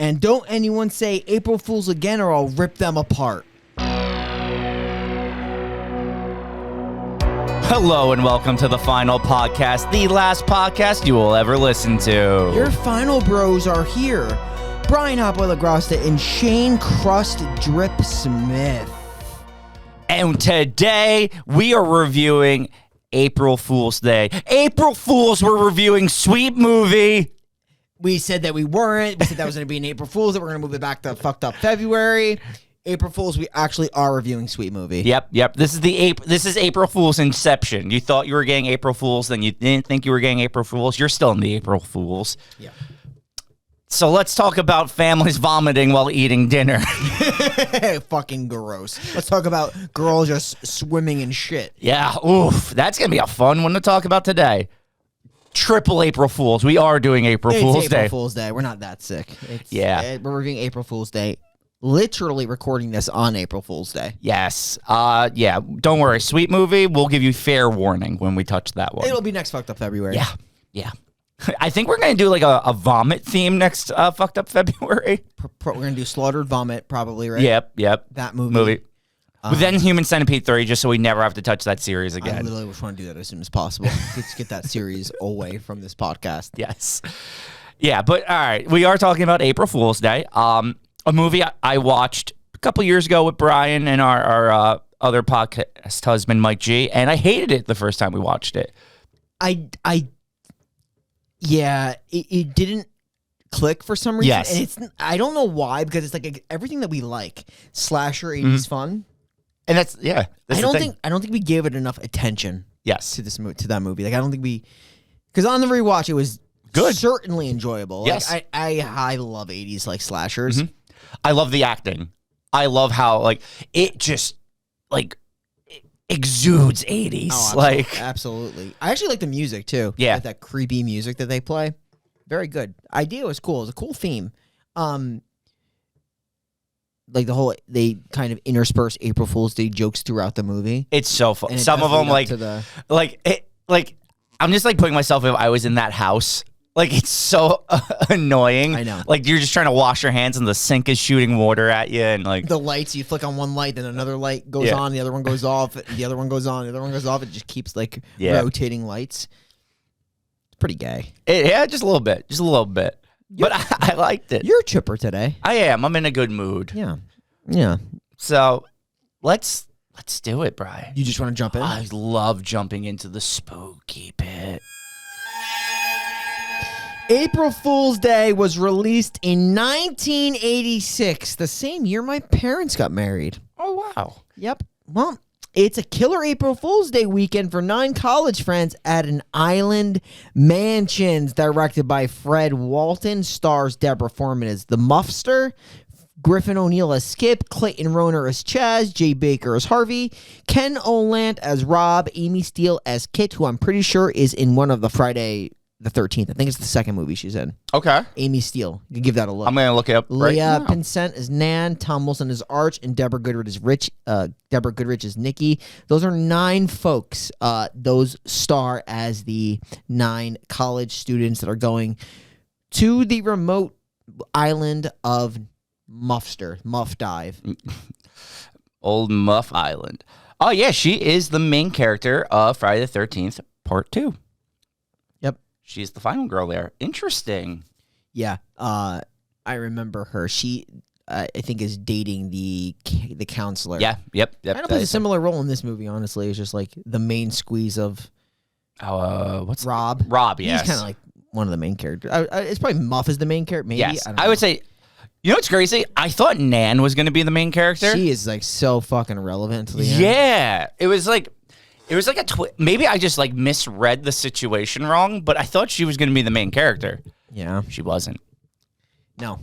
And don't anyone say April Fools again or I'll rip them apart. Hello and welcome to the final podcast, the last podcast you will ever listen to. Your final bros are here. Brian Hopper-LaGrasta and Shane Crust Drip Smith. And today we are reviewing April Fool's Day. April Fools, we're reviewing Sweet Movie. We said that we weren't. We said that was going to be an April Fool's, that we're going to move it back to fucked up February. April Fool's, we actually are reviewing Sweet Movie. Yep. This is April Fool's inception. You thought you were getting April Fool's, then you didn't think you were getting April Fool's. You're still in the April Fool's. Yeah. So let's talk about families vomiting while eating dinner. Fucking gross. Let's talk about girls just swimming in shit. Yeah, oof. That's going to be a fun one to talk about today. Triple April Fools. We are doing April Fool's Day. April Fool's Day. We're not that sick. We're reviewing April Fool's Day. Literally recording this on April Fool's Day. Yes. Yeah. Don't worry. Sweet Movie. We'll give you fair warning when we touch that one. It'll be next fucked up February. Yeah. I think we're going to do like a vomit theme next fucked up February. We're going to do Slaughtered Vomit probably, right? Yep. That movie. Then Human Centipede 3, just so we never have to touch that series again. I literally just want to do that as soon as possible. Let's get that series away from this podcast. Yes. Yeah, but all right. We are talking about April Fool's Day. A movie I watched a couple years ago with Brian and our other podcast husband, Mike G, and I hated it the first time we watched it. It didn't click for some reason. Yes. And I don't know why, because it's like everything that we like. Slasher, 80s fun. And that's I don't think we gave it enough attention. Yes. To that movie. Like I don't think because on the rewatch it was good, certainly enjoyable. Yes. Like, I love 80s like slashers. Mm-hmm. I love the acting. I love how like it just like it exudes 80s. Oh, absolutely. I actually like the music too. Yeah. Like that creepy music that they play. Very good. Idea was cool. It was a cool theme. Like they kind of intersperse April Fool's Day jokes throughout the movie. It's so fun. Some of them I'm just like putting myself if I was in that house. Like it's so annoying. I know. Like you're just trying to wash your hands and the sink is shooting water at you and like the lights, you flick on one light, then another light goes on, the other one goes off, the other one goes on, the other one goes off. It just keeps like rotating lights. It's pretty gay. Just a little bit. But I liked it. You're chipper today. I am. I'm in a good mood. Yeah. So let's do it, Brian. You just want to jump in? I love jumping into the spooky pit. April Fool's Day was released in 1986, the same year my parents got married. Oh, wow. Yep. Well, it's a killer April Fool's Day weekend for 9 college friends at an island mansions. Directed by Fred Walton, stars Deborah Foreman as the Muffster, Griffin O'Neill as Skip, Clayton Rohner as Chaz, Jay Baker as Harvey, Ken Oland as Rob, Amy Steele as Kit, who I'm pretty sure is in one of the Friday the 13th. I think it's the second movie she's in. Okay. Amy Steele. You can give that a look. I'm going to look it up right now. Leah Pinsent is Nan, Tom Wilson is Arch, and Deborah Goodrich is Deborah Goodrich is Nikki. Those are 9 folks. Those star as the 9 college students that are going to the remote island of Muffster, Muff Dive. Old Muff Island. Oh, yeah, she is the main character of Friday the 13th, Part 2. She's the final girl there. Interesting. Yeah, I remember her. She, I think, is dating the counselor. Yeah, yep. Kind of plays a similar role in this movie, honestly. It's just like the main squeeze of what's Rob. Rob, yes. He's kind of like one of the main characters. It's probably Muff is the main character, maybe. Yes, I would say, you know what's crazy? I thought Nan was going to be the main character. She is like so fucking relevant to the end. Yeah, it was like a maybe I just like misread the situation wrong, but I thought she was going to be the main character. Yeah. She wasn't. No.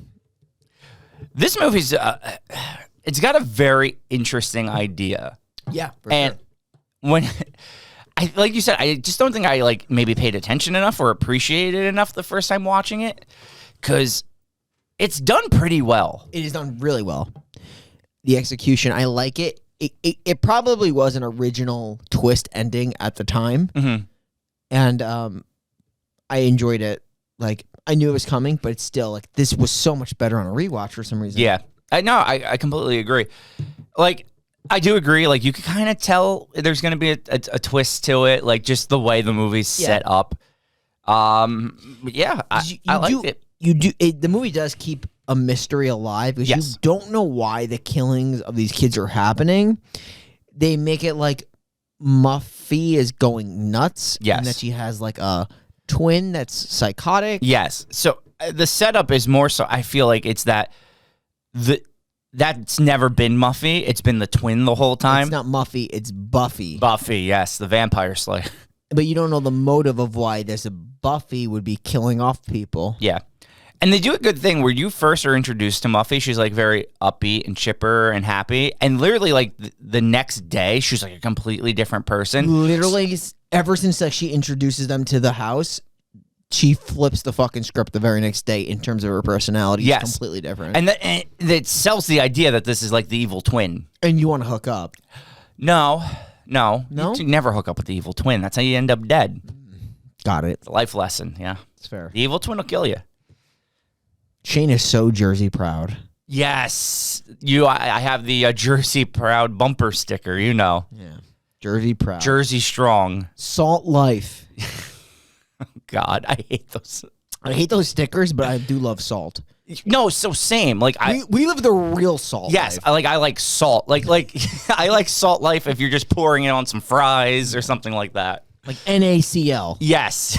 This movie's it's got a very interesting idea. Yeah, and when I like you said, I just don't think I like maybe paid attention enough or appreciated it enough the first time watching it, because it's done pretty well. It is done really well. The execution, I like it. It probably was an original twist ending at the time, and I enjoyed it. Like I knew it was coming, but it's still like this was so much better on a rewatch for some reason. Yeah. I completely agree. Like, I do agree. Like, you can kind of tell there's going to be a twist to it, like just the way the movie's set up. Yeah, I liked it. The movie does keep a mystery alive because you don't know why the killings of these kids are happening. They make it like Muffy is going nuts. Yes. And that she has like a twin that's psychotic. Yes. So the setup is more so, I feel like it's that's never been Muffy. It's been the twin the whole time. It's not Muffy, it's Buffy. Buffy, yes, the vampire slayer. But you don't know the motive of why this Buffy would be killing off people. Yeah. And they do a good thing where you first are introduced to Muffy. She's like very upbeat and chipper and happy. And literally like the next day, she's like a completely different person. Literally, ever since like she introduces them to the house, she flips the fucking script the very next day in terms of her personality. Yes. It's completely different. And that sells the idea that this is like the evil twin. And you want to hook up. No. No? You never hook up with the evil twin. That's how you end up dead. Got it. It's a life lesson, yeah. It's fair. The evil twin will kill you. Shane is so Jersey proud. Yes. I have the Jersey Proud bumper sticker, you know. Yeah. Jersey proud. Jersey strong. Salt life. God, I hate those. I hate those stickers, but I do love salt. No, so same. Like we live the real salt yes, life. I like salt. Like I like salt life if you're just pouring it on some fries or something like that. Like NaCl. Yes.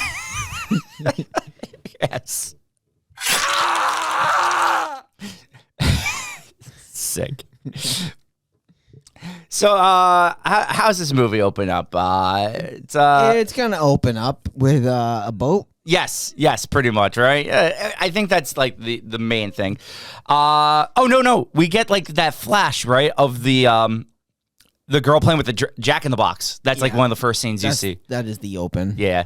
Yes. Sick. So, how's this movie open up? It's gonna open up with a boat. Yes, pretty much, right? I think that's like the main thing. No, we get like that flash, right, of the girl playing with the Jack in the Box. That's like one of the first scenes you see. That is the open. Yeah,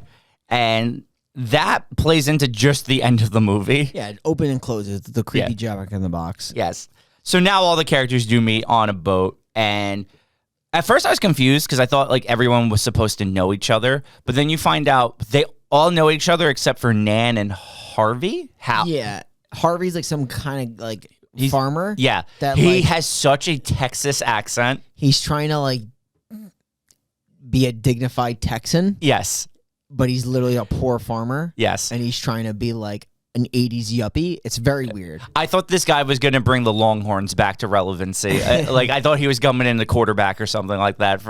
and that plays into just the end of the movie. Yeah, it open and closes the creepy Jack in the Box. Yes. So now all the characters do meet on a boat, and at first I was confused because I thought like everyone was supposed to know each other, but then you find out they all know each other except for Nan and Harvey. How? Yeah, Harvey's like some kind of like farmer. Yeah, that he has such a Texas accent. He's trying to like be a dignified Texan. Yes, but he's literally a poor farmer. Yes, and he's trying to be like an 80s yuppie. It's very weird. I thought this guy was going to bring the Longhorns back to relevancy. I thought he was coming in the quarterback or something like that.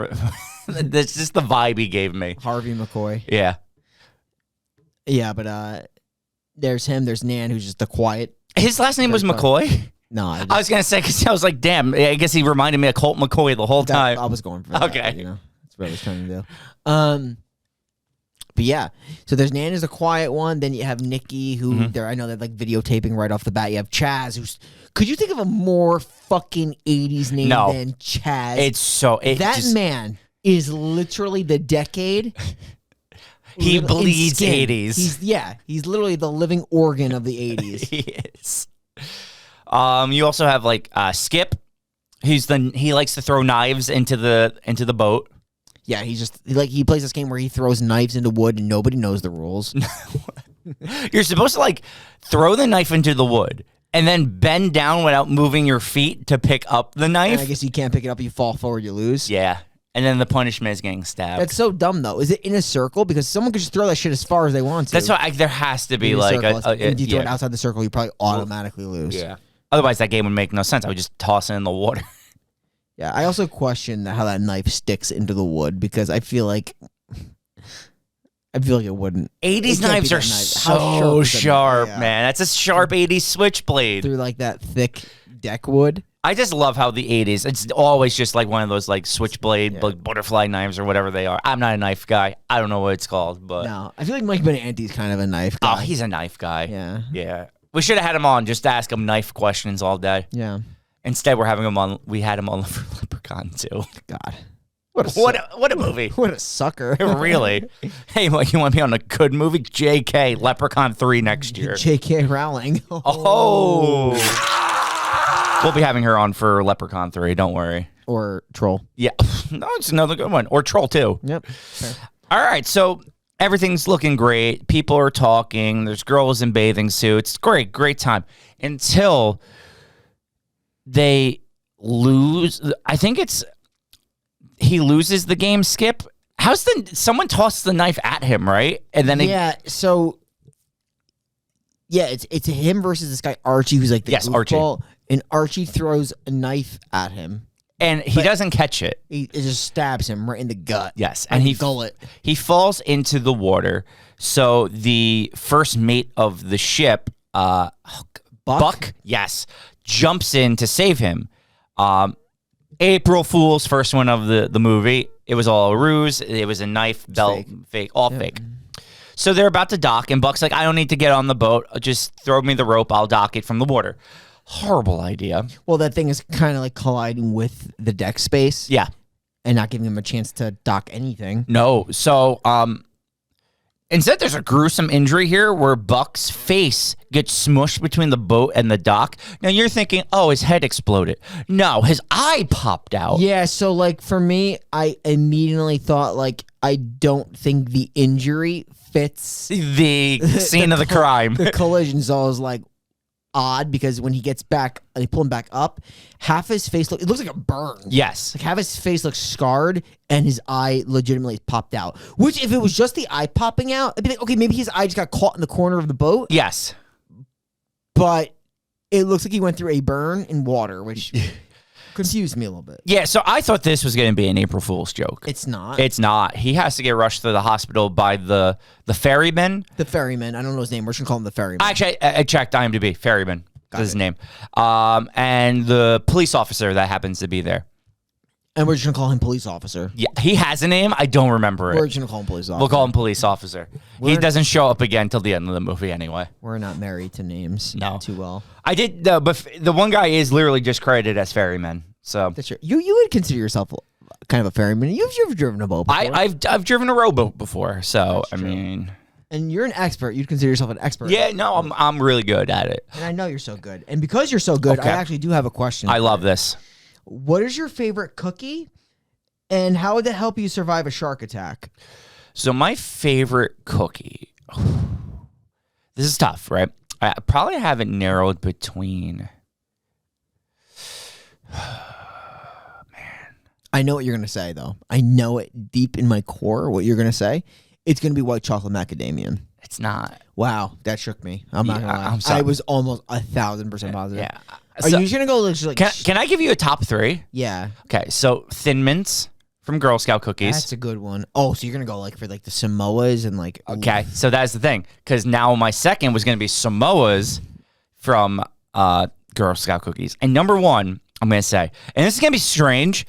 That's just the vibe he gave me. Harvey McCoy. Yeah. Yeah, but there's him. There's Nan, who's just the quiet. His last name was McCoy? No. I was going to say, because I was like, damn, I guess he reminded me of Colt McCoy the whole time. I was going for that. Okay. You know, that's what I was trying to do. But yeah, so there's Nan is the quiet one. Then you have Nikki, who I know they're like videotaping right off the bat. You have Chaz, who's. Could you think of a more fucking 80s name than Chaz? It's so. That man is literally the decade. He bleeds 80s. He's literally the living organ of the 80s. He is. You also have like Skip. He likes to throw knives into the boat. Yeah, he plays this game where he throws knives into wood and nobody knows the rules. You're supposed to like throw the knife into the wood and then bend down without moving your feet to pick up the knife. And I guess you can't pick it up. You fall forward, you lose. Yeah. And then the punishment is getting stabbed. That's so dumb, though. Is it in a circle? Because someone could just throw that shit as far as they want to. That's why there has to be like if you throw it outside the circle, you probably automatically lose. Yeah. Otherwise, that game would make no sense. I would just toss it in the water. Yeah, I also question how that knife sticks into the wood because I feel like it wouldn't. 80s knives are so sharp, man. That's a sharp 80s switchblade. Through like that thick deck wood. I just love how the 80s, it's always just like one of those like switchblade, like butterfly knives or whatever they are. I'm not a knife guy. I don't know what it's called, but. No, I feel like Mike Benanti's kind of a knife guy. Oh, he's a knife guy. Yeah. Yeah. We should have had him on just to ask him knife questions all day. Yeah. Instead, we had him on for Leprechaun 2. God. What a movie. What a sucker. Really? Hey, you want to be on a good movie? JK, Leprechaun 3 next year. JK Rowling. Oh. We'll be having her on for Leprechaun 3, don't worry. Or Troll. Yeah. No, it's another good one. Or Troll 2. Yep. Fair. All right, so Everything's looking great. People are talking. There's girls in bathing suits. Great time. Until they lose. I think he loses the game. Skip. Someone tossed the knife at him, right? And then it's him versus this guy Archie, who's like the goofball, Archie. and Archie throws a knife at him, and he doesn't catch it. It just stabs him right in the gut. Yes, and he falls into the water. So the first mate of the ship, Buck, yes, jumps in to save him. April Fool's, first one of the movie. It was all a ruse. It was a knife belt, fake, all fake. So they're about to dock, and Buck's like, I don't need to get on the boat. Just throw me the rope. I'll dock it from the water. Horrible idea. Well, that thing is kind of like colliding with the deck space. Yeah. And not giving him a chance to dock anything. No. So instead, there's a gruesome injury here where Buck's face gets smushed between the boat and the dock. Now, you're thinking, oh, his head exploded. No, his eye popped out. Yeah, so, like, for me, I immediately thought, like, I don't think the injury fits the scene of the crime. The collision, so I was like, odd, because when he gets back, they pull him back up, half his face, it looks like a burn. Yes. Like, half his face looks scarred, and his eye legitimately popped out. Which, if it was just the eye popping out, I'd be like, okay, maybe his eye just got caught in the corner of the boat. Yes. But it looks like he went through a burn in water, which confused me a little bit. Yeah, so I thought this was going to be an April Fool's joke. It's not. It's not. He has to get rushed to the hospital by the ferryman. The ferryman. I don't know his name. We're just going to call him the ferryman. Actually, I checked IMDb. Ferryman is his name. And the police officer that happens to be there. And we're just going to call him police officer. Yeah, he has a name. I don't remember it. We're just going to call him police officer. We'll call him police officer. He doesn't show up again till the end of the movie anyway. We're not married to names too well. I did, but the one guy is literally just credited as ferryman. So that's true. You would consider yourself kind of a ferryman. You've driven a boat before. I've driven a rowboat before, so I mean. And you're an expert. You'd consider yourself an expert. Yeah, no, I'm really good at it. And I know you're so good. And because you're so good, I actually do have a question. I love this. What is your favorite cookie? And how would that help you survive a shark attack? So my favorite cookie. This is tough, right? I probably have it narrowed between. I know what you're going to say, though. I know it deep in my core what you're going to say. It's going to be white chocolate macadamia. It's not. Wow, that shook me. I'm not going to lie. I'm sorry. I was almost 1,000% positive. Yeah. Are you just going to go like... Can I give you a top three? Yeah. Okay, so Thin Mints from Girl Scout cookies. That's a good one. Oh, so you're going to go like for like the Samoas and like... Okay, so that's the thing. Because now my second was going to be Samoas from Girl Scout cookies. And number one, I'm going to say, and this is going to be strange,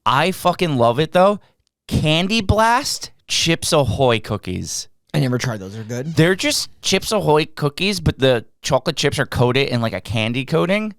I fucking love it though, Candy Blast Chips Ahoy cookies. I never tried those. They're good. They're just Chips Ahoy cookies, but the chocolate chips are coated in like a candy coating.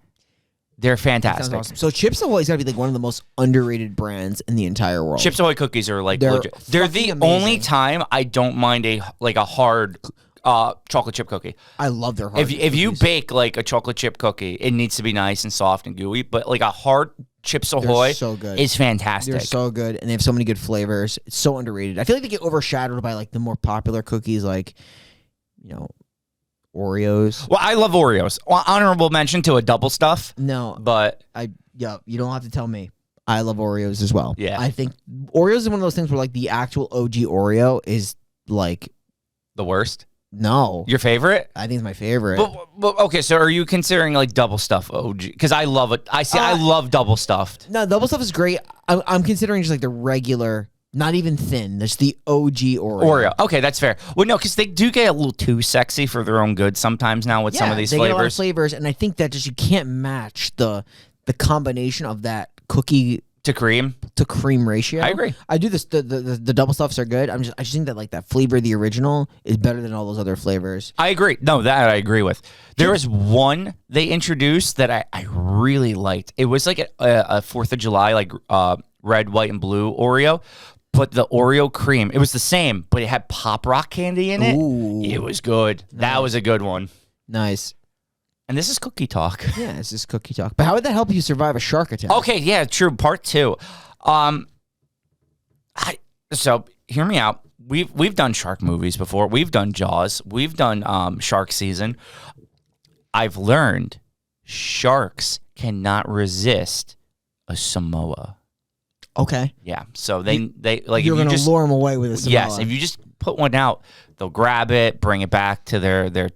They're fantastic. Awesome. So Chips Ahoy is gotta be like one of the most underrated brands in the entire world. Chips Ahoy cookies are like legit. They're the only time I don't mind a hard chocolate chip cookie. I love their hard. If you bake like a chocolate chip cookie, it needs to be nice and soft and gooey. But like a hard Chips Ahoy so good. is fantastic. They're so good, and they have so many good flavors. It's so underrated. I feel like they get overshadowed by like the more popular cookies, like Oreos. Well, I love Oreos. Well, honorable mention to a double stuff. No, but you don't have to tell me. I love Oreos as well. Yeah, I think Oreos is one of those things where like the actual OG Oreo is like the worst. No. Your favorite? I think it's my favorite. But okay, so are you considering like double stuff OG? Because I love it. I love double stuffed. No, double stuff is great. I'm considering just like the regular, not even thin. There's the OG Oreo. Okay, that's fair. Well, no, because they do get a little too sexy for their own good sometimes now with some of these they flavors. Get a lot of flavors, and I think that just you can't match the combination of that cookie to cream ratio. I agree. I do this. The double stuffs are good. I just think that like that flavor, the original, is better than all those other flavors. I agree. No, that I agree with. There was one they introduced that I really liked. It was like a 4th of July like red, white, and blue Oreo. But the Oreo cream, it was the same, but it had Pop Rock candy in it. Ooh. It was good. Nice. That was a good one. Nice. And this is cookie talk. Yeah, this is cookie talk. But how would that help you survive a shark attack? Okay, yeah, true. Part 2. So hear me out. we've done shark movies before. We've done Jaws. We've done Shark Season. I've learned sharks cannot resist a Samoa. Okay. Yeah. So they like You're if you gonna just lure them away with a Samoa. yes, if you just put one out, they'll grab it, bring it back to their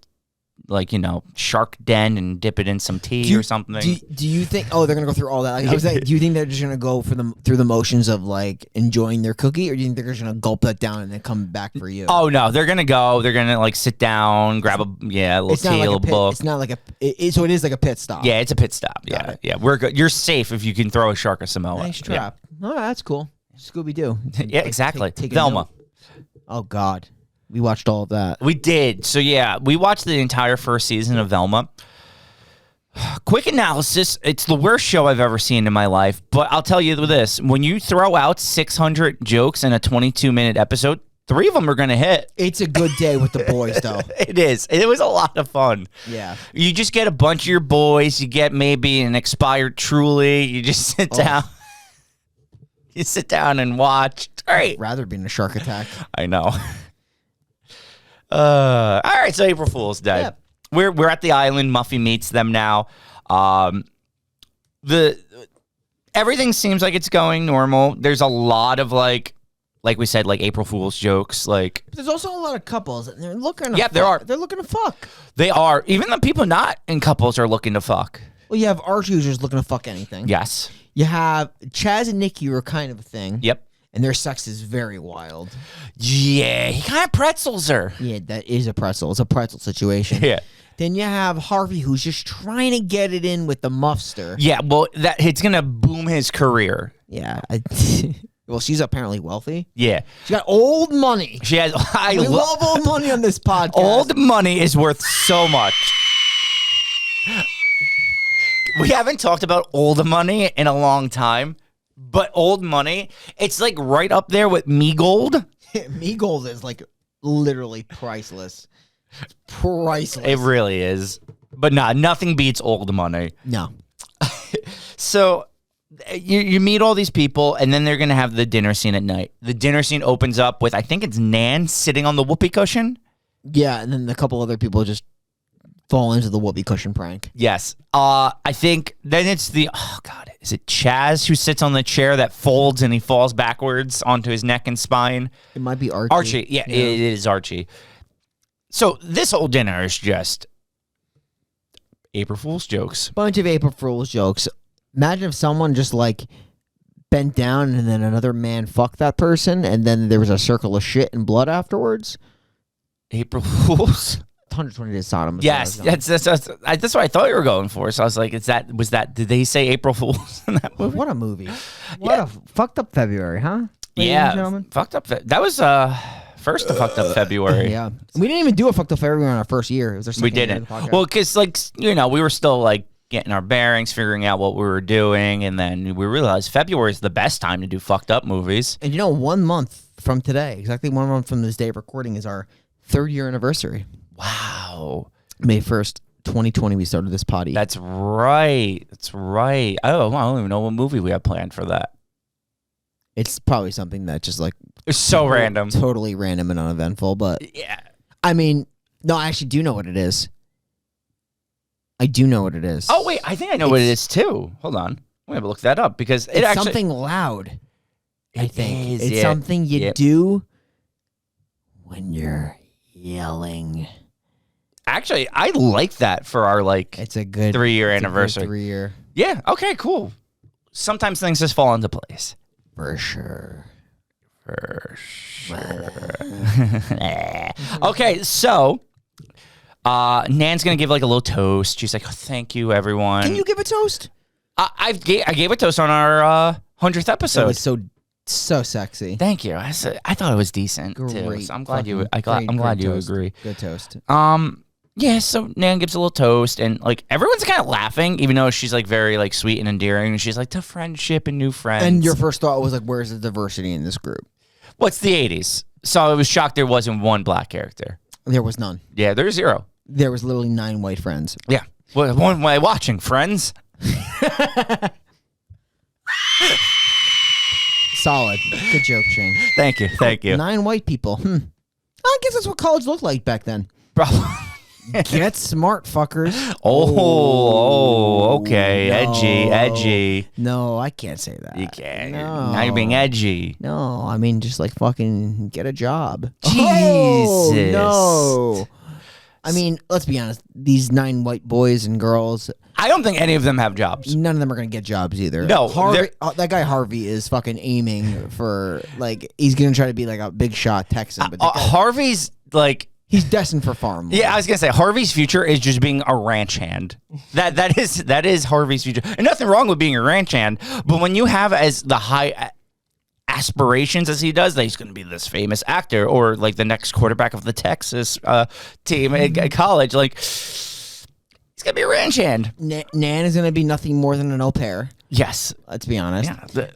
like, shark den and dip it in some tea or something. Do you think? Oh, they're gonna go through all that. Like, I was like, do you think they're just gonna go through the motions of like enjoying their cookie, or do you think they're just gonna gulp that down and then come back for you? Oh no, they're gonna go. They're gonna like sit down, grab a little tea, a little book. It's not like so it is like a pit stop. Yeah, it's a pit stop. Yeah, yeah. We're good. You're safe if you can throw a shark or Samoa. Nice trap. Oh, that's cool. Scooby Doo. Yeah, exactly. Take Velma. Oh God, we watched all of that. We did. So yeah, we watched the entire first season of Velma. Quick analysis. It's the worst show I've ever seen in my life. But I'll tell you this: when you throw out 600 jokes in a 22-minute episode, 3 of them are gonna hit. It's a good day with the boys, though. It is. It was a lot of fun. Yeah. You just get a bunch of your boys. You get maybe an expired Truly. You just sit down. You sit down and watch. It's great. I'd rather be in a shark attack. I know. All right, so April Fool's Day. Yep. We're at the island. Muffy meets them now. Everything seems like it's going normal. There's a lot of like we said, like April Fool's jokes. Like But there's also a lot of couples, and they're looking. To Yeah, fuck. there are. They're looking to fuck. they are. Even the people not in couples are looking to fuck. Well, you have Archie who's just looking to fuck anything. Yes. You have Chaz and Nikki are kind of a thing. Yep. And their sex is very wild. Yeah, he kind of pretzels her. Yeah, that is a pretzel. It's a pretzel situation. Yeah. Then you have Harvey who's just trying to get it in with the muffster. Yeah, well, it's gonna boom his career. Yeah. Well, she's apparently wealthy. Yeah, She got old money. she has. We love old money on this podcast. Old money is worth so much. We haven't talked about old money in a long time, but old money, it's like right up there with me gold. Me gold is like literally priceless. Priceless. It really is. But nothing beats old money. No. So you meet all these people, and then they're going to have the dinner scene at night. The dinner scene opens up with, I think it's Nan sitting on the whoopee cushion. Yeah, and then a couple other people just fall into the whoopee cushion prank. Yes. I think then it's is it Chaz who sits on the chair that folds and he falls backwards onto his neck and spine? It might be Archie. Archie. Yeah, it is Archie. So this whole dinner is just April Fool's jokes. Bunch of April Fool's jokes. Imagine if someone just like bent down and then another man fucked that person and then there was a circle of shit and blood afterwards. April Fool's? 120 Days of Sodom. Yes, that's what I thought you were going for. So I was like, did they say April Fool's in that movie? What a movie. What a fucked up February, huh? Ladies and gentlemen? Fucked up. That was first of fucked up February. Yeah. We didn't even do a fucked up February on our first year. It was our We second year didn't. of the podcast. Well, because we were still like getting our bearings, figuring out what we were doing, and then we realized February is the best time to do fucked up movies. And 1 month from today, exactly 1 month from this day of recording, is our 3rd year anniversary. Wow. May 1st, 2020, we started this potty. That's right. Oh, I don't even know what movie we have planned for that. It's probably something that just like It's so random. Totally random and uneventful, but Yeah. I mean, no, I actually do know what it is. I do know what it is. Oh, wait. I think I know what it is, too. Hold on. I'm going to look that up because it's actually... something loud, I think. is, It's something you Yep. do when you're yelling. Actually, I like that for our, It's a good 3-year it's a good anniversary. 3-year. Yeah. Okay, cool. Sometimes things just fall into place. For sure. Okay, so Nan's gonna give like a little toast. She's like, oh, "Thank you, everyone." Can you give a toast? I gave a toast on our 100th That episode. was so sexy. Thank you. I thought it was decent too. Great. So I'm glad you. fucking I'm glad great you toast. agree. Good toast. Yeah. So Nan gives a little toast, and like everyone's kind of laughing, even though she's like very like sweet and endearing. And she's like to friendship and new friends. And your first thought was like, where's the diversity in this group? What's the 80s? So I was shocked there wasn't one black character. There was none. Yeah, there's 0. There was literally 9 white friends. Yeah. What am I watching, Friends? Solid. Good joke, Shane. Thank you. 9 white people. I guess that's what college looked like back then. Probably. Get smart, fuckers. Okay. No. Edgy. No, I can't say that. You can't. No. Now you're being edgy. No, I mean just like fucking get a job. Jesus. No. I mean, let's be honest. These 9 white boys and girls, I don't think any of them have jobs. none of them are gonna get jobs either. No, Harvey, that guy Harvey is fucking aiming for like he's gonna try to be like a big shot Texan, but Harvey's like. he's destined for farm life. Yeah, I was gonna say Harvey's future is just being a ranch hand. That is Harvey's future, and nothing wrong with being a ranch hand. But when you have as the high aspirations as he does, that he's going to be this famous actor or like the next quarterback of the Texas team at college, like he's gonna be a ranch hand. Nan is gonna be nothing more than an au pair. Yes, Let's be honest. yeah.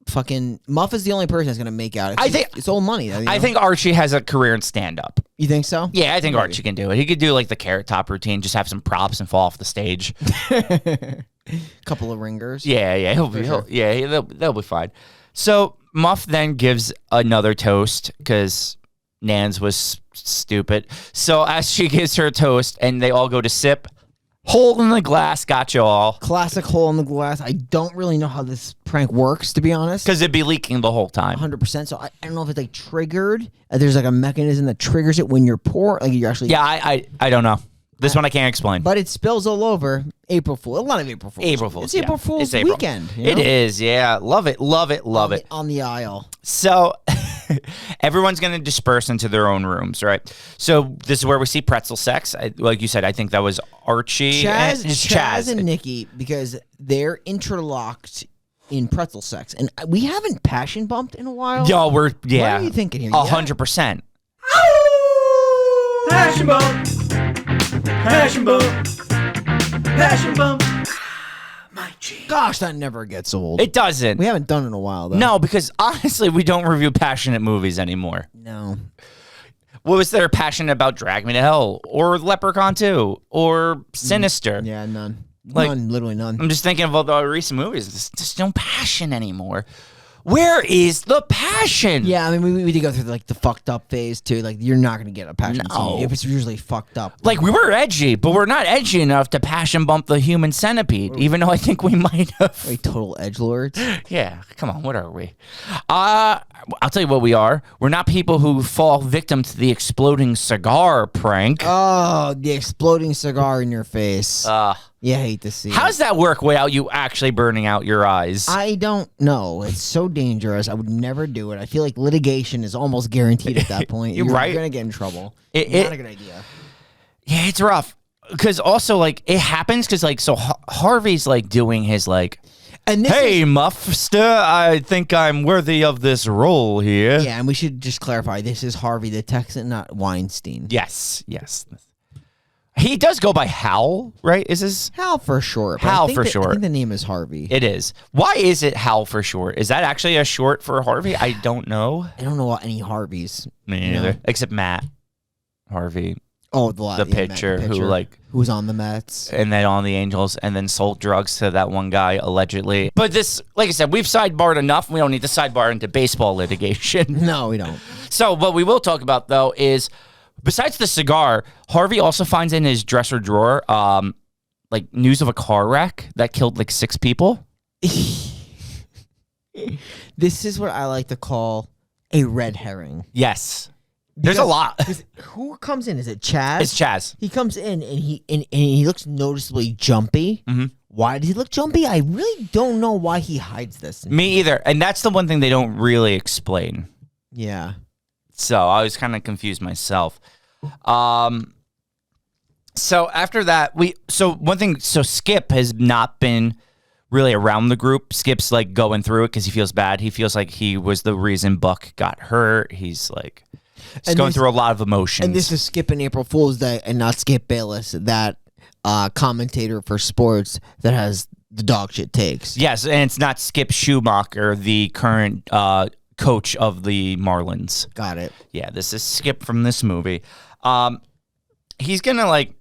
Fucking Muff is the only person that's gonna make out. I think it's old money. You know? I think Archie has a career in stand up. You think so? Yeah, I think Archie can do it. He could do like the Carrot Top routine, just have some props and fall off the stage. Couple of ringers. Yeah, they'll be fine. So Muff then gives another toast because Nans was stupid. So as she gives her a toast and they all go to sip, hole in the glass got you all. Classic hole in the glass. I don't really know how this prank works, to be honest. Because it'd be leaking the whole time. 100%. So I don't know if it's like triggered. There's like a mechanism that triggers it when you're poor. Like you're actually. Yeah, I don't know. This one I can't explain. But it spills all over. April Fool. A lot of April Fools. April Fools. It's April Fool's weekend. You know? It is. Yeah. Love it. On the aisle. So everyone's going to disperse into their own rooms, right? So this is where we see pretzel sex. Like you said, I think that was Archie. Chaz and Nikki, because they're interlocked in pretzel sex. And we haven't passion bumped in a while. Yo, What are you thinking here? 100%. Passion bump. Passion bump. Passion bump. My G. Gosh, that never gets old. It doesn't. We haven't done it in a while, though. No, because honestly, we don't review passionate movies anymore. No. What was there passionate about Drag Me to Hell or Leprechaun 2 or Sinister? Yeah, none. Like- None, literally none. I'm just thinking of all the recent movies. There's just no passion anymore. Where is the passion? Yeah, I mean, we did go through like the fucked up phase too. Like, you're not gonna get a passion No. scene if it's usually fucked up. Like, we were edgy, but we're not edgy enough to passion bump the human centipede, even though I think we might have. Wait, total edgelords. Yeah, come on, what are we? I'll tell you what we are. We're not people who fall victim to the exploding cigar prank. Oh, the exploding cigar in your face. Yeah, I hate to see. How does that work without you actually burning out your eyes? I don't know. It's so dangerous. I would never do it. I feel like litigation is almost guaranteed at that point. You're right. You're gonna get in trouble. It- Not a good idea. Yeah, it's rough. Because also, like, it happens because, like, so Harvey's, like, doing his, like, And this hey, is, Muffster, I think I'm worthy of this role here. yeah, and we should just clarify. This is Harvey the Texan, not Weinstein. Yes. He does go by Hal, right? Is this? Hal for short. but Hal I think for I short. think the name is Harvey. It is. Why is it Hal for short? Is that actually a short for Harvey? I don't know. I don't know any Harveys. Me You neither. know? Except Matt Harvey, Oh, the pitcher who, like, who was on the Mets. and then on the Angels, and then sold drugs to that one guy, allegedly. But this, like I said, we've sidebarred enough. We don't need to sidebar into baseball litigation. No, we don't. So what we will talk about, though, is besides the cigar, Harvey also finds in his dresser drawer, like, news of a car wreck that killed, like, 6 people. This is what I like to call a red herring. Yes. There's a lot. Who comes in? Is it Chaz? It's Chaz. He comes in and he looks noticeably jumpy. Mm-hmm. Why does he look jumpy? I really don't know why he hides this. Me either. And that's the one thing they don't really explain. Yeah. So I was kind of confused myself. So after that, so Skip has not been really around the group. Skip's like going through it because he feels bad. He feels like he was the reason Buck got hurt. He's like, going through a lot of emotions. And this is Skip and April Fool's Day and not Skip Bayless, that commentator for sports that has the dog shit takes. Yes, and it's not Skip Schumacher, the current coach of the Marlins. Got it. Yeah, this is Skip from this movie. He's gonna like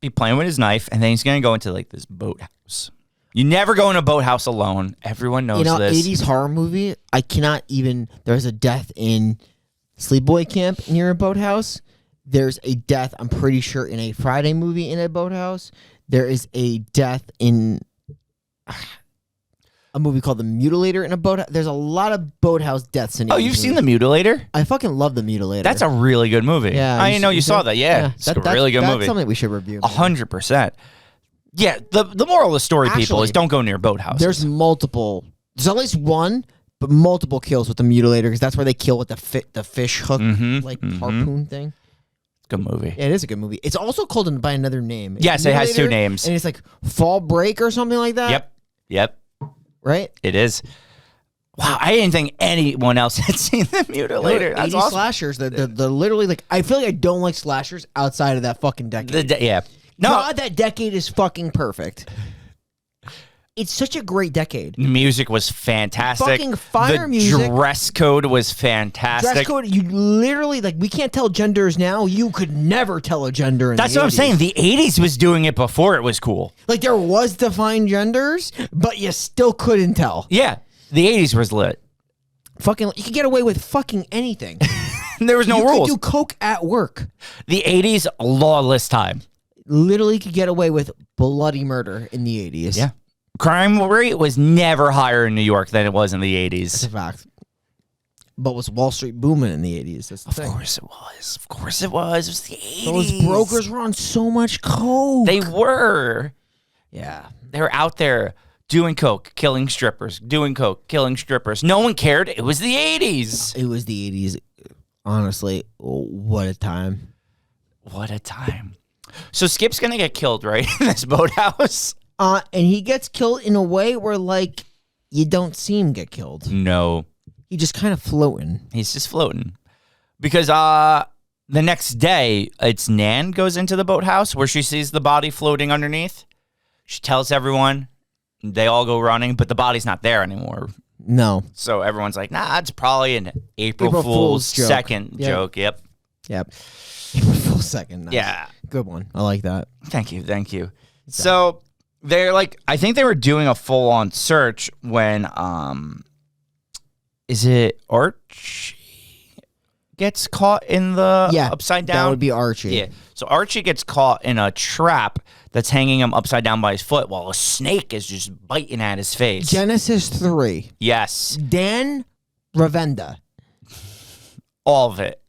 be playing with his knife, and then he's gonna go into like this boathouse. You never go in a boathouse alone. Everyone knows this. 80s horror movie, I cannot even. There's a death in Sleepaway Camp near a boathouse. There's a death, I'm pretty sure, in a Friday movie in a boathouse. There is a death in a movie called The Mutilator in a boathouse. There's a lot of boathouse deaths in. Oh, you've seen The Mutilator? I fucking love The Mutilator. That's a really good movie. Yeah, I didn't know you saw that. Yeah, it's a really good movie. That's something we should review. 100%. Yeah, the moral of the story, people, Actually, is don't go near boathouses. There's multiple. There's at least one, but multiple kills with the Mutilator because that's where they kill with the fish hook harpoon thing. Good movie. Yeah, it is a good movie. It's also called by another name. Yes, it has two names. And it's like Fall Break or something like that. Yep. Right? It is. Wow, I didn't think anyone else had seen The Mutilator. That's 80 awesome. slashers. They're literally like, I feel like I don't like slashers outside of that fucking decade. Yeah. No. God, that decade is fucking perfect. It's such a great decade. The music was fantastic. Fucking fire the music. Dress code was fantastic. Dress code, you literally, like, we can't tell genders now. You could never tell a gender in That's the what I'm 80s. saying. The 80s was doing it before it was cool. Like, there was defined genders, but you still couldn't tell. Yeah. The 80s was lit. Fucking, you could get away with fucking anything. There was no you rules. could do coke at work. The 80s, lawless time. Literally could get away with bloody murder in the 80s. Yeah. Crime rate was never higher in New York than it was in the 80s. That's a fact. But was Wall Street booming in the 80s? That's the thing. Of course it was. Of course it was. It was the 80s. Those brokers were on so much coke. They were. Yeah. They were out there doing coke, killing strippers, doing coke, killing strippers. No one cared. It was the 80s. It was the 80s. Honestly, what a time. What a time. So Skip's going to get killed, right? In this boathouse? And he gets killed in a way where, like, you don't see him get killed. No. He just kind of floating. He's just floating. Because the next day, it's Nan goes into the boathouse where she sees the body floating underneath. She tells everyone. They all go running, but the body's not there anymore. No. So everyone's like, nah, it's probably an April Fool's Fool's joke. second Yep. joke. Yep. April Fool's second. Nice. Yeah. Good one. I like that. Thank you. So they're like, I think they were doing a full-on search when, is it Archie gets caught in the upside down? That would be Archie. Yeah. So Archie gets caught in a trap that's hanging him upside down by his foot while a snake is just biting at his face. Genesis 3. Yes. Dan Ravenda. All of it.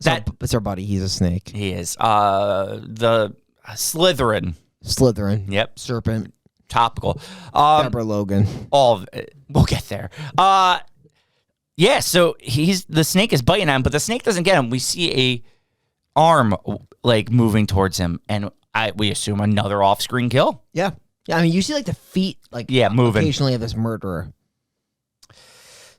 It's our buddy. He's a snake. He is. The Slytherin. Slytherin. Yep. Serpent. Topical. Deborah Logan. All of it. We'll get there. Yeah, so the snake is biting at him, but the snake doesn't get him. We see a arm like moving towards him, and we assume another off-screen kill. Yeah. Yeah, I mean, you see like the feet like moving occasionally of this murderer.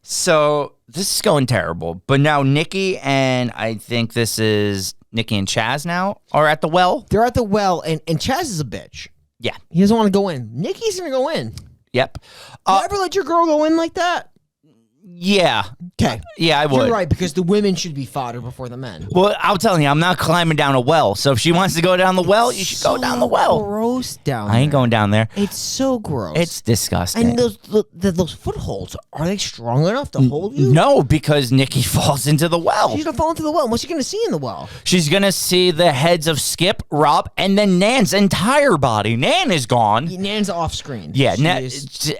So this is going terrible. But now Nikki and I think this is Nikki and Chaz now are at the well. They're at the well, and Chaz is a bitch. Yeah. He doesn't want to go in. Nikki's going to go in. Yep. You ever let your girl go in like that? Yeah. Okay. Yeah, I would. You're right, because the women should be fodder before the men. Well, I'm telling you, I'm not climbing down a well. So if she wants to go down the well, you should go down the well. Gross down I ain't going down there. It's so gross. It's disgusting. And those footholds, are they strong enough to hold you? No, because Nikki falls into the well. She's gonna fall into the well. What's she gonna see in the well? She's gonna see the heads of Skip, Rob, and then Nan's entire body. Nan is gone. Nan's off screen. Yeah,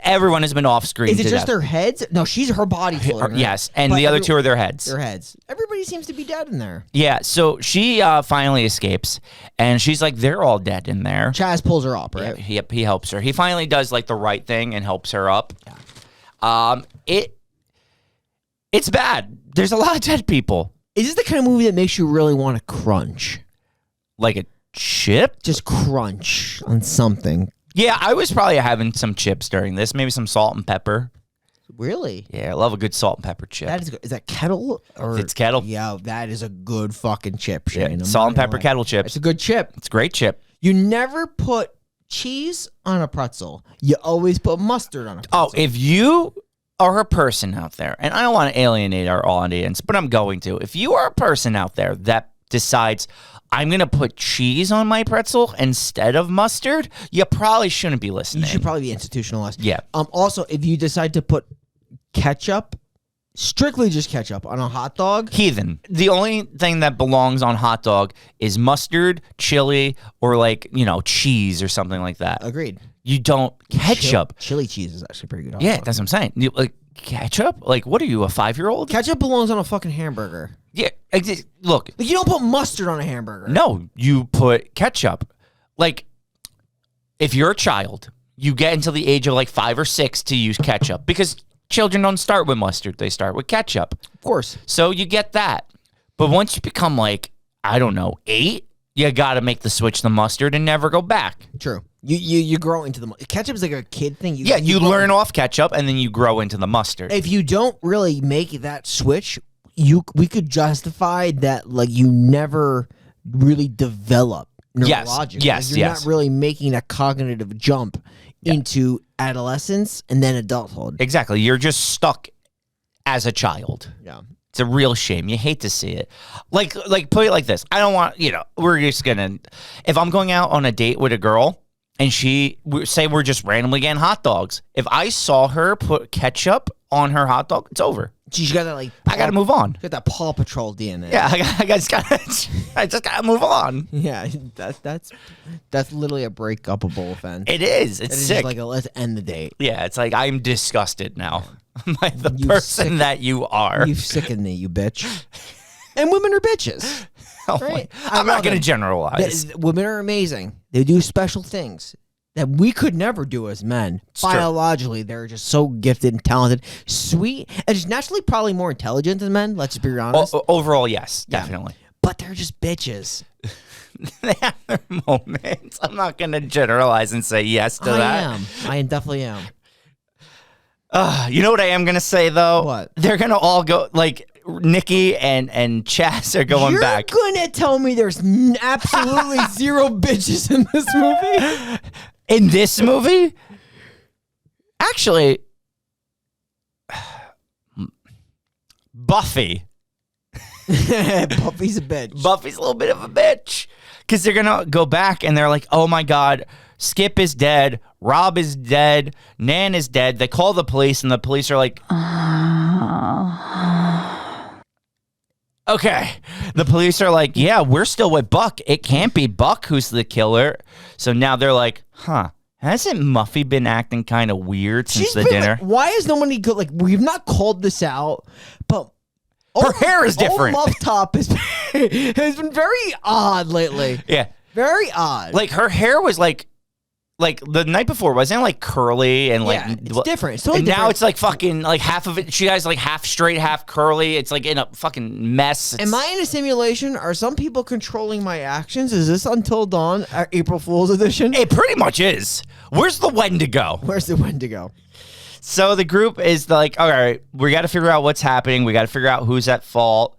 everyone has been off screen. Is it just their heads? No, she's her body floating. Right? Yes, and the other two are their heads. Their heads. Everybody seems to be dead in there. Yeah, so she finally escapes, and she's like, they're all dead in there. Chaz pulls her up, right? Yep, he helps her. He finally does like the right thing and helps her up. Yeah. It's bad. There's a lot of dead people. Is this the kind of movie that makes you really want to crunch? Like a chip? Just crunch on something. Yeah, I was probably having some chips during this. Maybe some salt and pepper. Really? Yeah, I love a good salt and pepper chip. That is good. Is that Kettle? Or It's Kettle. Yeah, that is a good fucking chip, Shane. Yeah, salt and pepper Kettle chips. It's a good chip. It's a great chip. You never put cheese on a pretzel. You always put mustard on a pretzel. Oh, if you are a person out there, and I don't want to alienate our audience, but I'm going to. If you are a person out there that decides, I'm going to put cheese on my pretzel instead of mustard, you probably shouldn't be listening. You should probably be institutionalized. Yeah. Also, if you decide to put ketchup, strictly just ketchup on a hot dog, Heathen. The only thing that belongs on hot dog is mustard, chili, or like, cheese or something like that. agreed. You don't ketchup. Chili cheese is actually pretty good. Yeah, that's what I'm saying. Like ketchup? Like, what are you, a 5-year-old? Ketchup belongs on a fucking hamburger. Yeah. Look. Like, you don't put mustard on a hamburger. No, you put ketchup. Like, if you're a child, you get until the age of like 5 or 6 to use ketchup because children don't start with mustard. They start with ketchup. Of course. So you get that. But once you become like, I don't know, 8, you got to make the switch to mustard and never go back. True. You grow into the ketchup is like a kid thing. You learn off ketchup and then you grow into the mustard. If you don't really make that switch, we could justify that like you never really develop neurologically. Yes, like, you're not really making a cognitive jump into adolescence and then adulthood. Exactly. You're just stuck as a child. Yeah. It's a real shame. You hate to see it. Like put it like this. I don't want, we're just going to, if I'm going out on a date with a girl and say we're just randomly getting hot dogs, if I saw her put ketchup on her hot dog, it's over. She's got that like. I got to move on. Got that Paw Patrol DNA. Yeah, I just got to move on. Yeah, that's literally a breakupable offense. It is. It's Just sick. like let's end the date. Yeah, it's like I'm disgusted now by the You person sick- that you are. You've sickened me, you bitch. And women are bitches. Oh Right? I'm not going to them. generalize. Women are amazing. They do special things that we could never do as men. true. Biologically, they're just so gifted and talented, sweet, and just naturally probably more intelligent than men. Let's just be honest. Overall, yes, Yeah. definitely. But they're just bitches. They have their moments. I'm not going to generalize and say yes to that. I definitely am. You know what I am going to say, though? What? They're going to all go, like, Nikki and Chaz are going back. You're gonna tell me there's absolutely zero bitches in this movie? In this movie? Actually, Buffy. Buffy's a bitch. Buffy's a little bit of a bitch. Because they're going to go back and they're like, oh my God, Skip is dead. Rob is dead. Nan is dead. They call the police and the police are like, okay. The police are like, yeah, we're still with Buck. It can't be Buck who's the killer. So now they're like, hasn't Muffy been acting kind of weird since the dinner? Like, why is nobody good? Like, we've not called this out, but her hair is different. Old Muff Top has been very odd lately. Yeah. Very odd. Like her hair was like the night before, wasn't it like curly and like it's different. It's totally and now different. it's like fucking like half of it. She has like half straight, half curly. It's like in a fucking mess. Am I in a simulation? Are some people controlling my actions? Is this Until Dawn, April Fool's edition? It pretty much is. Where's the Wendigo? Where's the Wendigo? So the group is like, all right, we got to figure out what's happening. We got to figure out who's at fault.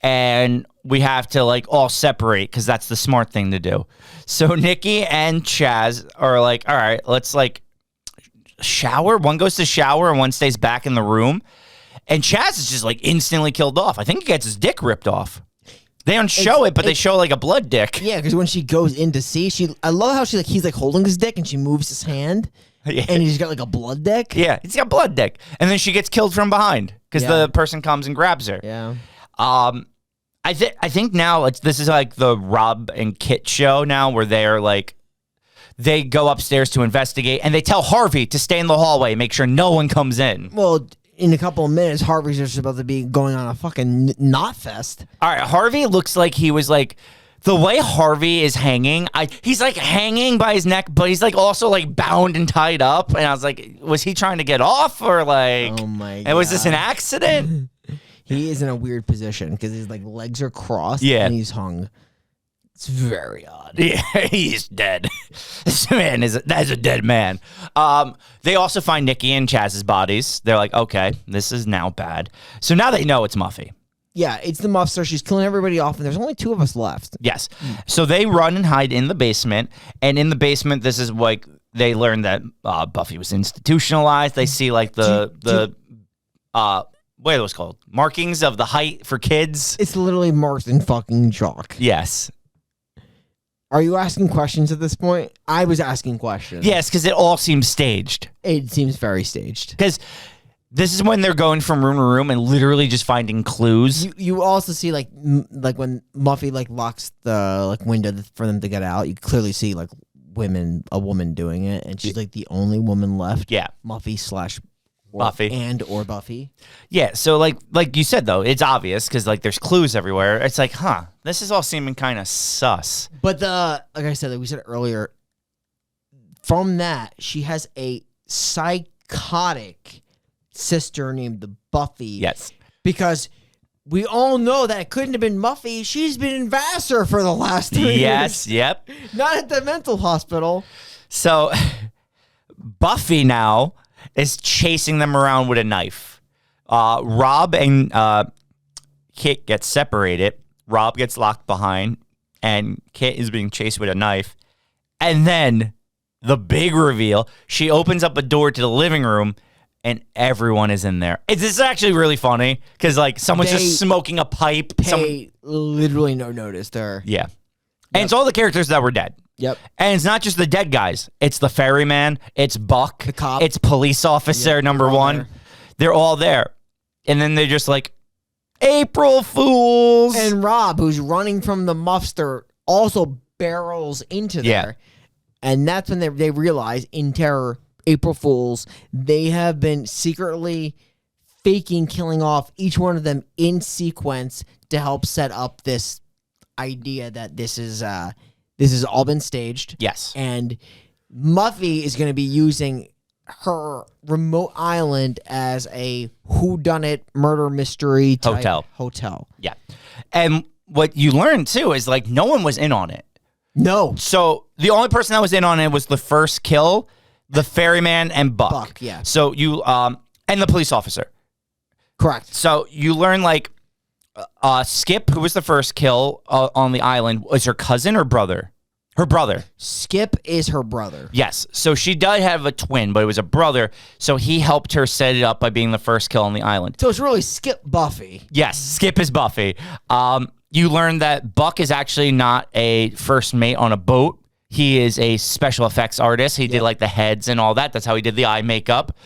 And we have to like all separate because that's the smart thing to do. So Nikki and Chaz are like, all right, let's like shower. One goes to shower and one stays back in the room. And Chaz is just like instantly killed off. I think he gets his dick ripped off. They don't show it, but they show like a blood dick. Yeah, because when she goes in to see, I love how he's like holding his dick and she moves his hand. Yeah. And he's got like a blood dick. Yeah, he's got blood dick. And then she gets killed from behind because Yeah. the person comes and grabs her. Yeah. I think now this is like the Rob and Kit show now where they're like, they go upstairs to investigate and they tell Harvey to stay in the hallway, make sure no one comes in. Well, in a couple of minutes, Harvey's just about to be going on a fucking knot fest. All right, Harvey looks like he was like, the way Harvey is hanging, he's like hanging by his neck, but he's like also like bound and tied up. And I was like, was he trying to get off or like, Oh my and was this an God. accident? He is in a weird position because his like legs are crossed Yeah. and he's hung. It's very odd. Yeah, he's dead. This man that's a dead man. They also find Nikki and Chaz's bodies. They're like, okay, this is now bad. So now they know it's Muffy. Yeah, it's the muffster. She's killing everybody off, and there's only 2 of us left. Yes. So they run and hide in the basement. And in the basement, this is like they learn that Buffy was institutionalized. They see like the what are those called? Markings of the height for kids. It's literally marked in fucking chalk. Yes. Are you asking questions at this point? I was asking questions. Yes, because it all seems staged. It seems very staged. Because this is when they're going from room to room and literally just finding clues. You also see like when Muffy like locks the like window for them to get out. You clearly see like a woman doing it, and she's like the only woman left. Yeah, Muffy / Buffy or Buffy. Yeah, so like you said though, it's obvious because like there's clues everywhere. It's like, this is all seeming kind of sus. But like I said, like we said earlier, from that she has a psychotic sister named Buffy. Yes, because we all know that it couldn't have been Muffy. She's been in Vassar for the last 3 years. Yes, yep. Not at the mental hospital. So Buffy now is chasing them around with a knife. Rob and Kit get separated. Rob gets locked behind, and Kit is being chased with a knife. And then the big reveal, she opens up a door to the living room, and everyone is in there. This is actually really funny, because like someone's just smoking a pipe. Pay literally no notice to her. Yeah. And it's all the characters that were dead. Yep. And it's not just the dead guys. It's the ferryman. It's Buck. The cop. It's police officer number one. there. They're all there. And then they're just like, April Fools. And Rob, who's running from the muffster, also barrels into Yeah. there. And that's when they realize, in terror, April Fools, they have been secretly faking killing off each one of them in sequence to help set up this idea that this has all been staged. Yes. And Muffy is going to be using her remote island as a whodunit murder mystery type hotel. Yeah. And what you learn too is like no one was in on it. No. So the only person that was in on it was the first kill, the ferryman, and Buck. Yeah. So you and the police officer. Correct. So you learn like Skip, who was the first kill on the island, was her cousin or brother? Her brother. Skip is her brother. Yes. So she did have a twin, but it was a brother. So he helped her set it up by being the first kill on the island. So it's really Skip Buffy. Yes, Skip is Buffy. You learn that Buck is actually not a first mate on a boat. He is a special effects artist. He did like the heads and all that. That's how he did the eye makeup.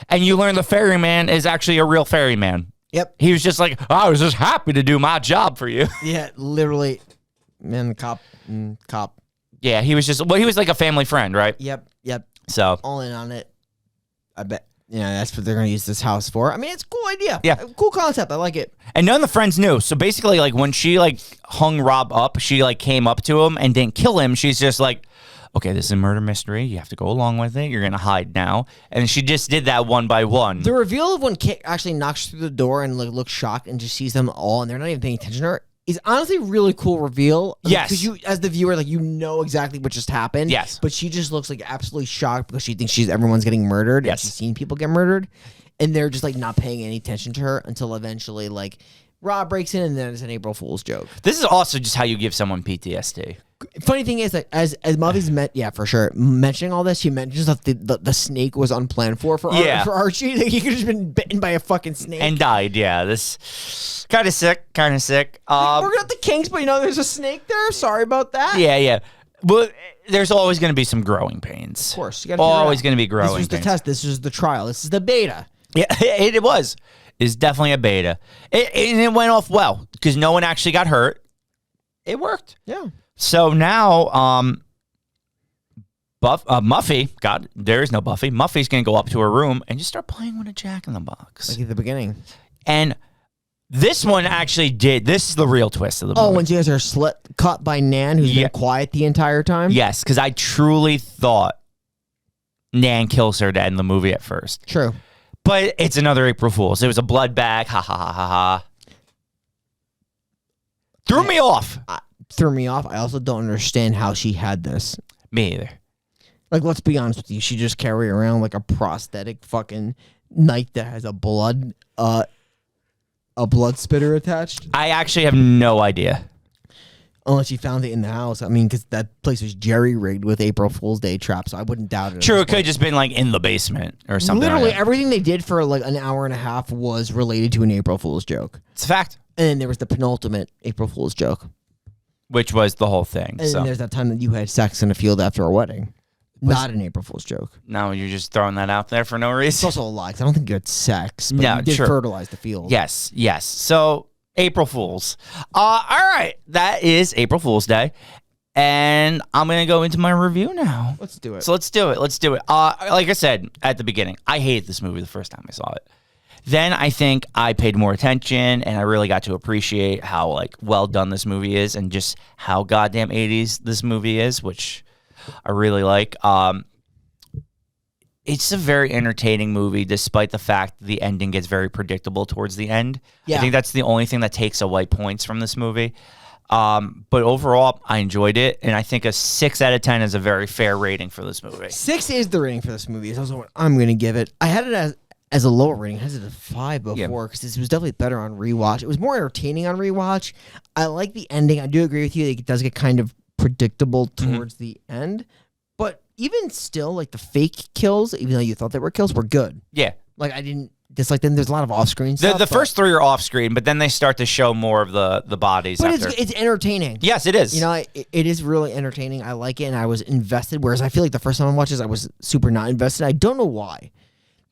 And you learn the ferryman is actually a real ferryman. Yep. He was just like, I was just happy to do my job for you. Yeah, literally. Man, cop. Yeah, he was just, well, he was like a family friend, right? Yep. So, All in on it. I bet. Yeah, that's what they're going to use this house for. I mean, it's a cool idea. Yeah. Cool concept. I like it. and none of the friends knew. So basically, like when she like hung Rob up, she like came up to him and didn't kill him. She's just like, okay, this is a murder mystery. You have to go along with it. You're going to hide now. And she just did that one by one. The reveal of when Kit actually knocks through the door and like looks shocked and just sees them all and they're not even paying attention to her is honestly a really cool reveal. Yes. Because you, as the viewer, like you know exactly what just happened. Yes. But she just looks like absolutely shocked because she thinks everyone's getting murdered. Yes. And she's seen people get murdered. And they're just like not paying any attention to her until eventually like Rob breaks in and then it's an April Fool's joke. This is also just how you give someone PTSD. Funny thing is that as Muffy's for sure mentioning all this, she mentions that the snake was unplanned for Archie. Like, he could have just been bitten by a fucking snake And died, yeah. This kind of sick. We're gonna have the kinks, but there's a snake there. Sorry about that. Yeah. But there's always going to be some growing pains. Of course, you gotta always going to be growing This was the pains. test. This was the trial. This is the beta. Yeah, it was. It's definitely a beta. And it went off well because no one actually got hurt. It worked. Yeah. So now, Muffy, God, there is no Buffy. Muffy's going to go up to her room and just start playing with a Jack-in-the-Box. Like at the beginning. And this one actually did. This is the real twist of the movie. Oh, when she has her slit cut by Nan, who's been quiet the entire time? Yes, because I truly thought Nan kills her to end the movie at first. True. But it's another April Fool's. It was a blood bag. Ha, ha, ha, ha, ha. Threw me off. Threw me off. I also don't understand how she had this. Me either. Like, let's be honest with you. She just carry around like a prosthetic fucking knife that has a blood spitter attached. I actually have no idea. Unless you found it in the house. I mean, because that place was jerry-rigged with April Fool's Day traps, so I wouldn't doubt it. True, it could have just been like in the basement or something. Literally like that. everything they did for like an hour and a half was related to an April Fool's joke. It's a fact. And then there was the penultimate April Fool's joke. Which was the whole thing. And then there's that time that you had sex in a field after a wedding. Not an April Fool's joke. No, you're just throwing that out there for no It's reason. also a lie, 'cause I don't think you had sex, but No, you did sure. fertilize the field. Yes. So April Fools. All right, that is April Fool's Day, and I'm gonna go into my review now. Let's do it. So let's do it. Like I said at the beginning, I hated this movie the first time I saw it. Then I think I paid more attention, and I really got to appreciate how like well done this movie is, and just how goddamn 80s this movie is, which I really like. It's a very entertaining movie, despite the fact the ending gets very predictable towards the end. Yeah. I think that's the only thing that takes away points from this movie. But overall, I enjoyed it, and I think a 6 out of 10 is a very fair rating for this movie. 6 is the rating for this movie. It's also what I'm going to give it. I had it as a lower rating. I had it a 5 before because this was definitely better on rewatch. It was more entertaining on rewatch. I like the ending. I do agree with you. It does get kind of predictable towards the end. But even still, like the fake kills, even though you thought they were kills, were good. Yeah. Like I didn't dislike them. There's a lot of off-screen stuff. The first 3 are off screen, but then they start to show more of the bodies. But after. it's entertaining. Yes, it is. You know, it is really entertaining. I like it, and I was invested. Whereas I feel like the first time I watched this, I was super not invested. I don't know why,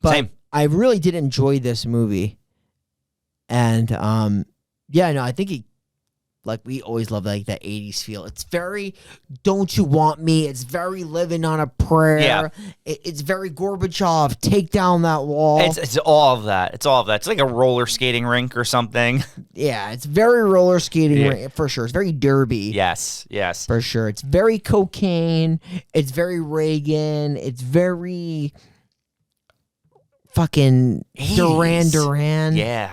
but Same. I really did enjoy this movie. And yeah, no, I think it. Like we always love like that 80s feel. It's very "Don't You Want Me?" It's very "Living on a Prayer." Yeah. It's very Gorbachev. Take down that wall. It's all of that. It's all of that. It's like a roller skating rink or something. Yeah, it's very roller skating for sure. It's very derby. Yes. For sure. It's very cocaine. It's very Reagan. It's very fucking Duran. Yeah.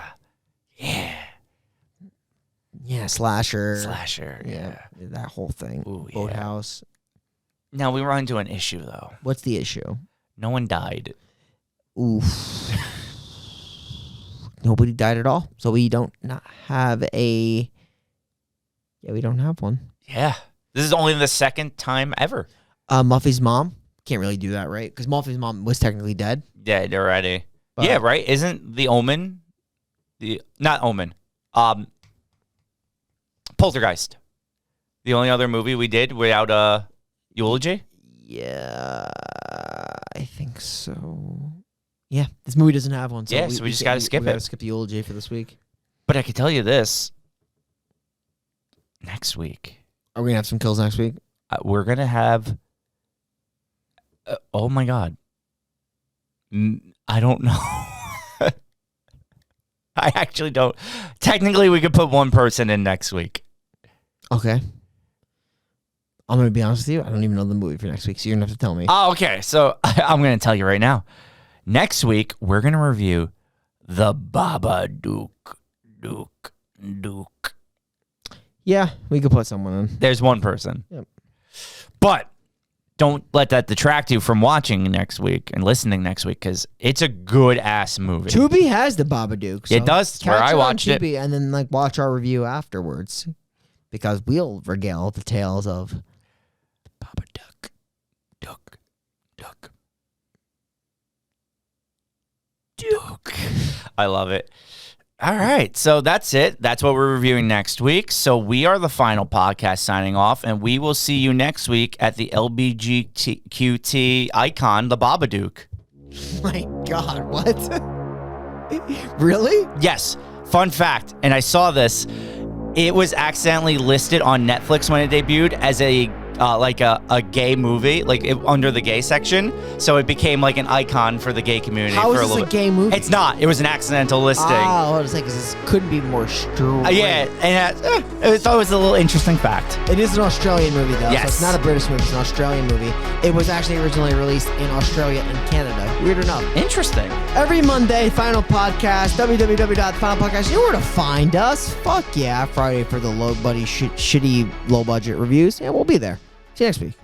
Yeah, slasher. Yeah. That whole thing. Ooh, yeah. Boathouse. Now we run into an issue though. What's the issue? No one died. Oof. Nobody died at all. So we don't not have a. Yeah, we don't have one. Yeah. This is only the second time ever. Muffy's mom. Can't really do that, right? Because Muffy's mom was technically dead. Dead already. But- Yeah, right? Isn't the Omen not Omen. Poltergeist. The only other movie we did without a eulogy? Yeah, I think so. Yeah, this movie doesn't have one. So Yeah, so we just gotta skip we gotta it. skip the eulogy for this week. But I can tell you this. Next week, Are we gonna have some kills next week? we're going to have... oh, my God. I don't know. I actually don't. Technically, we could put one person in next week. Okay. I'm gonna be honest with you. I don't even know the movie for next week, so you're gonna have to tell me. Oh, okay. So I'm going to tell you right now. Next week, we're going to review The Babadook. Duke. Yeah, we could put someone in. There's one person. Yep. But don't let that detract you from watching next week and listening next week, because it's a good-ass movie. Tubi has the Babadook. So It does. It's where catch I it on watched it. Tubi and then like watch our review afterwards, because we'll regale the tales of the Babadook. Duke. I love it. All right, so that's it. That's what we're reviewing next week. So we are the final podcast signing off, and we will see you next week at the LBGTQT icon, the Babadook. My God, what? Really? Yes, fun fact, and I saw this. It was accidentally listed on Netflix when it debuted as a gay movie, under the gay section. So it became like an icon for the gay community. How for is a this little a bit. gay movie? It's not. It was an accidental listing. Oh, I was like, this couldn't be more straight. Yeah, and I thought it was a little interesting fact. It is an Australian movie, though. Yes. So it's not a British movie. It's an Australian movie. It was actually originally released in Australia and Canada. Weird enough. Interesting. Every Monday, Final Podcast, www.finalpodcast. You know where to find us. Fuck yeah. Friday for the low buddy, shitty, low budget reviews. Yeah, we'll be there. See you next week.